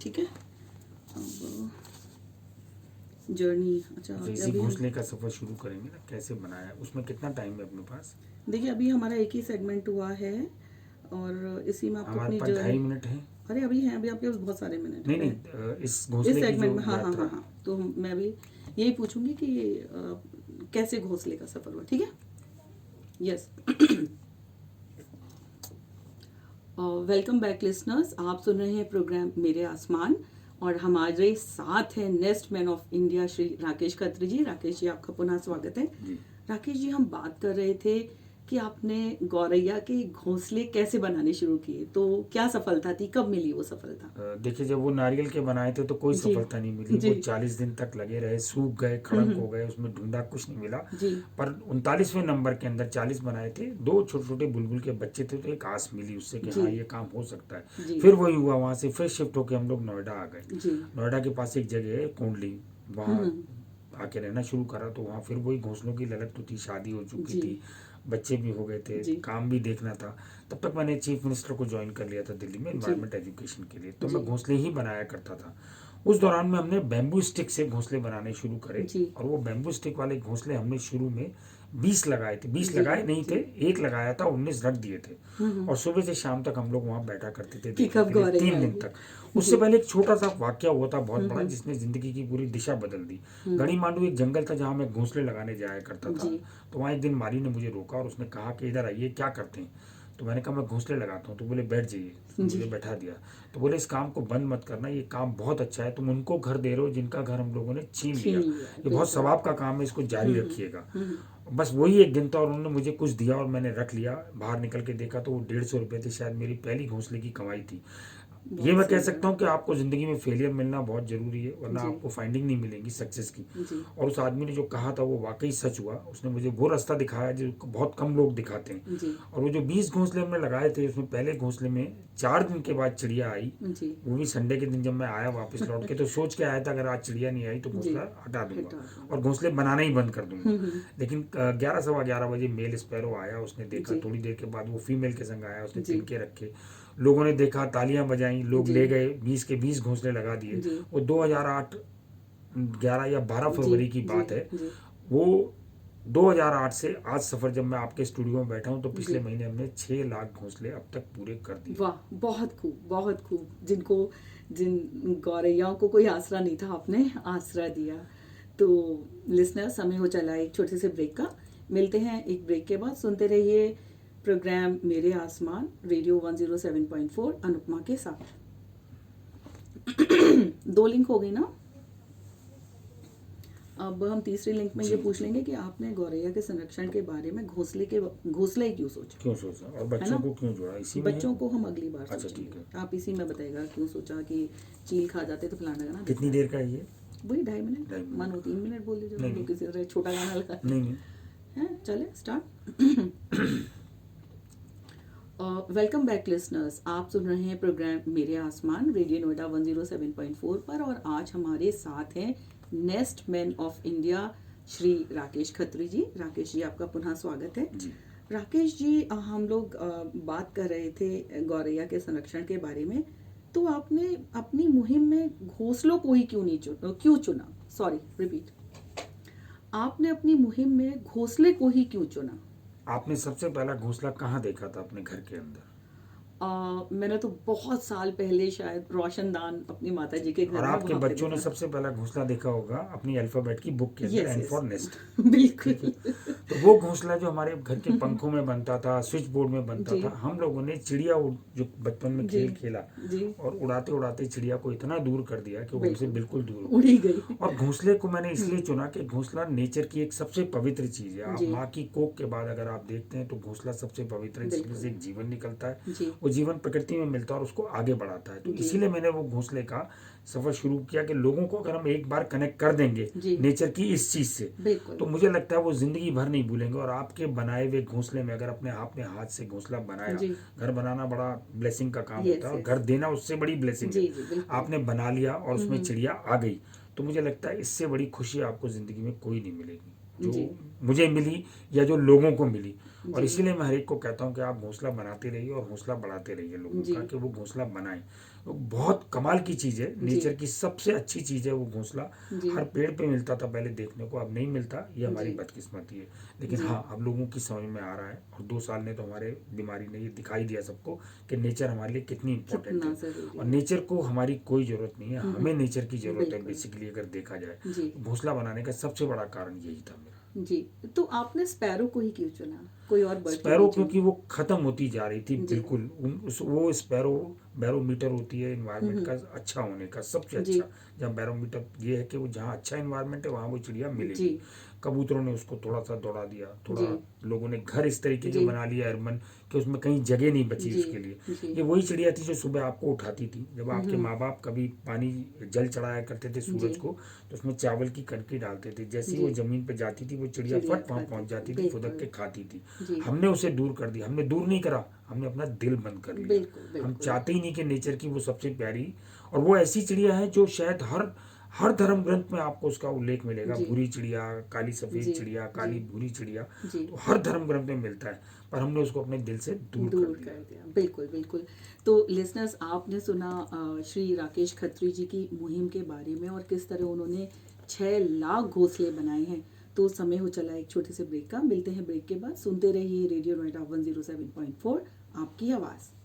ठीक है। अब जर्नी, अच्छा इसी घोंसले का सफर शुरू करेंगे ना, कैसे बनाया, उसमें कितना टाइम है अपने पास? देखिए अभी हमारा एक ही सेगमेंट हुआ है और इसी में आपको हमारे अपनी पास जर्नी, 2.5 मिनट है। अरे अभी हैं, अभी आपके पास बहुत सारे मिनट नहीं हैं नहीं, इस इस घोंसले की सेगमेंट जो में। हाँ हाँ यात्रा। हाँ हाँ, तो मैं अभी यही पूछूंगी कि कैसे घोंसले का सफर हुआ, ठीक है। यस। वेलकम बैक लिसनर्स, आप सुन रहे हैं प्रोग्राम मेरे आसमान और हमारे साथ हैं nest man of India Shri Rakesh Khatri ji. Rakesh ji आपका पुनः स्वागत है। जी। राकेश जी, हम बात कर रहे थे कि आपने गौरैया के घोंसले कैसे बनाने शुरू किए, तो क्या सफलता थी, कब मिली वो सफलता? देखिए, जब वो नारियल के बनाए थे तो कोई जी सफलता नहीं मिली। जी वो 40 दिन तक लगे रहे, सूख गए, खड़ंक हो गए, उसमें ढूंढा, कुछ नहीं मिला। जी पर 39वें नंबर के अंदर 40 बनाए थे, 2 छोटे छोटे बुलबुल के बच्चे थे, तो एक आस मिली उससे कि जी हाँ ये काम हो सकता है। जी फिर वही हुआ, वहाँ से फिर शिफ्ट होकर हम लोग नोएडा आ गए। जी नोएडा के पास एक जगह है कोंडली, वहाँ आके रहना शुरू करा। तो वहाँ फिर वही घोंसलों की ललक तो थी, शादी हो चुकी जी थी, बच्चे भी हो गए थे, जी काम भी देखना था। तब तक मैंने चीफ मिनिस्टर को ज्वाइन कर लिया था दिल्ली में जी एनवायरमेंट एजुकेशन के लिए, तो जी मैं घोंसले ही बनाया करता था। उस दौरान में हमने बैम्बू स्टिक से घोंसले बनाने शुरू करे। जी और वो बैम्बू स्टिक वाले घोंसले हमने शुरू में 20 लगाए थे। 20 जी लगाए नहीं जी थे, एक लगाया था, 19 रख दिए थे। और सुबह से शाम तक हम लोग वहाँ बैठा करते थे कि देखने कब के लिए, गौरैया 3 दिन आएगी। तक। उससे जी पहले एक छोटा सा वाक्य हुआ था बहुत बड़ा, जिसने जिंदगी की पूरी दिशा बदल दी। गढ़ी मांडू एक जंगल था जहाँ मैं घोंसले लगाने जाया करता था। जी तो वहाँ एक दिन माली ने मुझे रोका और उसने कहा कि इधर आइए, क्या करते हैं? तो मैंने कहा मैं घोंसले लगाता हूँ। तो बोले बैठ जाइए। उसने मुझे जी बैठा दिया। तो बोले इस काम को बंद मत करना, ये काम बहुत अच्छा है, तुम उनको घर दे रहे हो जिनका घर हम लोगों ने छीन छीन लिया। लिया, ये बहुत बिल्कुल। सवाब का काम है, इसको जारी रखिएगा। हम्म बस वही एक दिन था और उन्होंने मुझे कुछ दिया और मैंने रख लिया। बाहर निकल के देखा तो वो 150 रुपये थे, शायद मेरी पहली घोंसले की कमाई थी। ये बहुत मैं कह सुंदर। सकता हूँ कि आपको ज़िंदगी में फेलियर मिलना बहुत ज़रूरी है, वरना जी आपको फाइंडिंग नहीं मिलेगी सक्सेस की। जी और उस आदमी ने जो कहा था वो वाकई सच हुआ। उसने मुझे वो रास्ता दिखाया जो बहुत कम लोग दिखाते हैं। जी और वो जो 20 घोंसले हमने लगाए थे, उसमें पहले घोंसले में 4 दिन के बाद चिड़िया आई। जी वो भी संडे के दिन जब मैं आया वापस लौट के, तो सोच के आया था अगर आज चिड़िया नहीं आई तो जी घोंसला हटा दूंगा हटा दूंगा। और घोंसले बनाना ही बंद कर दूंगा। लेकिन 11 सवा 11 बजे मेल स्पैरो आया, उसने देखा। जी थोड़ी देर के बाद वो फीमेल के संग आया, उसने जी तिनके रखे। लोगों ने देखा, तालियां बजाई, लोग जी ले गए, 20 के 20 घोंसले लगा दिए। जी वो 2008 11 या 12 जी फरवरी की जी बात है। जी वो 2008 से आज सफ़र जब मैं आपके स्टूडियो में बैठा हूँ, तो पिछले जी। महीने हमने 6 लाख घोंसले अब तक पूरे कर दिए। वाह, बहुत खूब, बहुत खूब। जिन गौरैयाओं को कोई आसरा नहीं था, आपने आसरा दिया। तो लिसनर्स, समय हो चला एक छोटे से ब्रेक का। मिलते हैं एक ब्रेक के बाद। सुनते रहिए प्रोग्राम मेरे आसमान, रेडियो 107.4 अनुपमा के साथ। 2 लिंक हो गई ना। अब हम तीसरे लिंक में जी, ये पूछ लेंगे कि आपने गौरैया के संरक्षण के बारे में घोंसले ही क्यों सोचा, क्यों सोचा और है बच्चों ना? को क्यों जोड़ा इसी में है? बच्चों को हम अगली बार अच्छा, ठीक सोचेंगे, है। आप इसी में बताइएगा क्यों सोचा कि चील खा जाते तो फलाना गाना। कितनी देर का है ये? वही 2.5 मिनट, 2.5 मिनट मानो 3 मिनट बोल दीजिए, नहीं, हम लोग किसी तरह छोटा गाना लगा नहीं नहीं। हैं। चले स्टार्ट। वेलकम बैक लिसनर्स, आप सुन रहे हैं प्रोग्राम मेरे आसमान, रेडियो नोएडा 107.4 पर। और आज हमारे साथ हैं nest man of India Shri Rakesh Khatri ji. Rakesh ji आपका पुनः स्वागत है। जी। राकेश जी, हम लोग बात कर रहे थे गौरैया के संरक्षण के बारे में। तो आपने अपनी मुहिम में घोंसलों को ही क्यों चुना? Sorry, repeat. आपने अपनी मुहिम में घोंसले को ही क्यों चुना? आपने सबसे पहला घोंसला कहाँ देखा था अपने घर के अंदर? मैंने तो बहुत साल पहले शायद रोशनदान अपनी माता जी के घर और में आपके वहाँ पे बच्चों ने देखा। सबसे पहला घोंसला देखा होगा अपनी अल्फाबेट की बुक के अंदर, यस एन यस, फॉर नेस्ट। बिल्कुल। तो वो घोंसला जो हमारे घर के पंखों में बनता था, स्विच बोर्ड में बनता जी था, हम लोगों ने चिड़िया जो बचपन में जी खेल खेला जी, और उड़ाते उड़ाते चिड़िया को इतना दूर कर दिया कि वो हमसे बिल्कुल बिल्कुल दूर हो उड़ी गई। गई। और घोंसले को मैंने इसलिए चुना कि घोंसला नेचर की एक सबसे पवित्र चीज़ है। आप जी माँ की कोख के बाद अगर आप देखते हैं तो घोंसला सबसे पवित्र है, जिसमें से एक जीवन निकलता है। जी वो जीवन प्रकृति में मिलता है और उसको आगे बढ़ाता है। तो जी इसीलिए मैंने वो घोंसले का सफ़र शुरू किया कि लोगों को अगर हम एक बार कनेक्ट कर देंगे जी, नेचर की इस चीज़ से, बिल्कुल तो मुझे लगता है वो ज़िंदगी भर नहीं भूलेंगे। और आपके बनाए हुए घोंसले में अगर अपने आपने हाथ से घोंसला बनाया, जी, घर बनाना बड़ा ब्लेसिंग का काम यस होता है और यस, घर देना उससे बड़ी ब्लेसिंग जी है। जी बिल्कुल। आपने बना लिया और उसमें चिड़िया आ गई, तो मुझे लगता है इससे बड़ी खुशी आपको ज़िंदगी में कोई नहीं मिलेगी जो जी मुझे मिली या जो लोगों को मिली। और जी इसीलिए मैं हर एक को कहता हूँ कि आप घोंसला बनाते रहिए और हौसला बढ़ाते रहिए लोगों जी का, कि वो घोंसला बनाएं। बहुत कमाल की चीज़ है, जी। नेचर की सबसे अच्छी चीज़ है वो घोंसला। जी। हर पेड़ पे मिलता था पहले देखने को, अब नहीं मिलता, ये हमारी जी। बदकिस्मती है। लेकिन जी। हाँ, अब लोगों की समझ में आ रहा है, और 2 साल ने तो हमारे बीमारी ने ये दिखाई दिया सबको कि नेचर हमारे लिए कितनी इंपॉर्टेंट कितना है। ज़रूरी और है। नेचर को हमारी कोई ज़रूरत नहीं है, हमें नेचर की ज़रूरत है बिल्कुल। बेसिकली, अगर देखा जाए। जी। तो घोंसला बनाने का सबसे बड़ा कारण यही था मेरा। जी, तो आपने स्पैरो को ही क्यों चुना? कोई और बर्ड क्यों स्पैरो नहीं क्योंकि चुनी? वो ख़त्म होती जा रही थी जी। बिल्कुल। वो स्पैरो बैरोमीटर होती है इन्वायरमेंट का अच्छा होने का, सबसे जी। अच्छा। जहाँ बैरोमीटर ये है कि वो जहाँ अच्छा इन्वायरमेंट है वहाँ वो चिड़िया जी। मिलेगी। कबूतरों ने उसको थोड़ा सा दौड़ा दिया, थोड़ा जी। लोगों ने घर इस तरीके के जी। बना लिया अर्बन कि उसमें कहीं जगह नहीं बची जी। उसके लिए। जी। ये वही चिड़िया थी जो सुबह आपको उठाती थी, जब आपके माँ बाप कभी पानी जल चढ़ाया करते थे जी। सूरज को, तो उसमें चावल की कनकी डालते थे। जैसे ही जी। वो ज़मीन पे जाती थी वो चिड़िया चिड़िया फट वहाँ खाती पहुँच थी, जाती थी, फुदक बिल्कुल। के खाती थी। जी। हमने उसे दूर कर दिया, हमने दूर नहीं करा, हमने अपना दिल बंद कर लिया। बिल्कुल, हम बिल्कुल। चाहते ही नहीं कि नेचर की वो सबसे प्यारी, और वो ऐसी चिड़िया है जो शायद हर हर धर्म ग्रंथ में आपको उसका उल्लेख मिलेगा। जी। भूरी चिड़िया, काली सफ़ेद जी। चिड़िया, जी। काली भूरी चिड़िया, जी। तो हर धर्म ग्रंथ में मिलता है, पर हमने उसको अपने दिल से दूर कर दूर दिया। कर दिया, बिल्कुल, बिल्कुल। तो लिसनर्स, आपने सुना श्री राकेश खत्री जी की मुहिम के बारे में और किस तरह उन्होंने 6 लाख घोंसले बनाए हैं। तो समय हो चला एक छोटे से ब्रेक का। मिलते हैं ब्रेक के बाद। सुनते रहिए रेडियो नोएडा 107.4, आपकी आवाज़।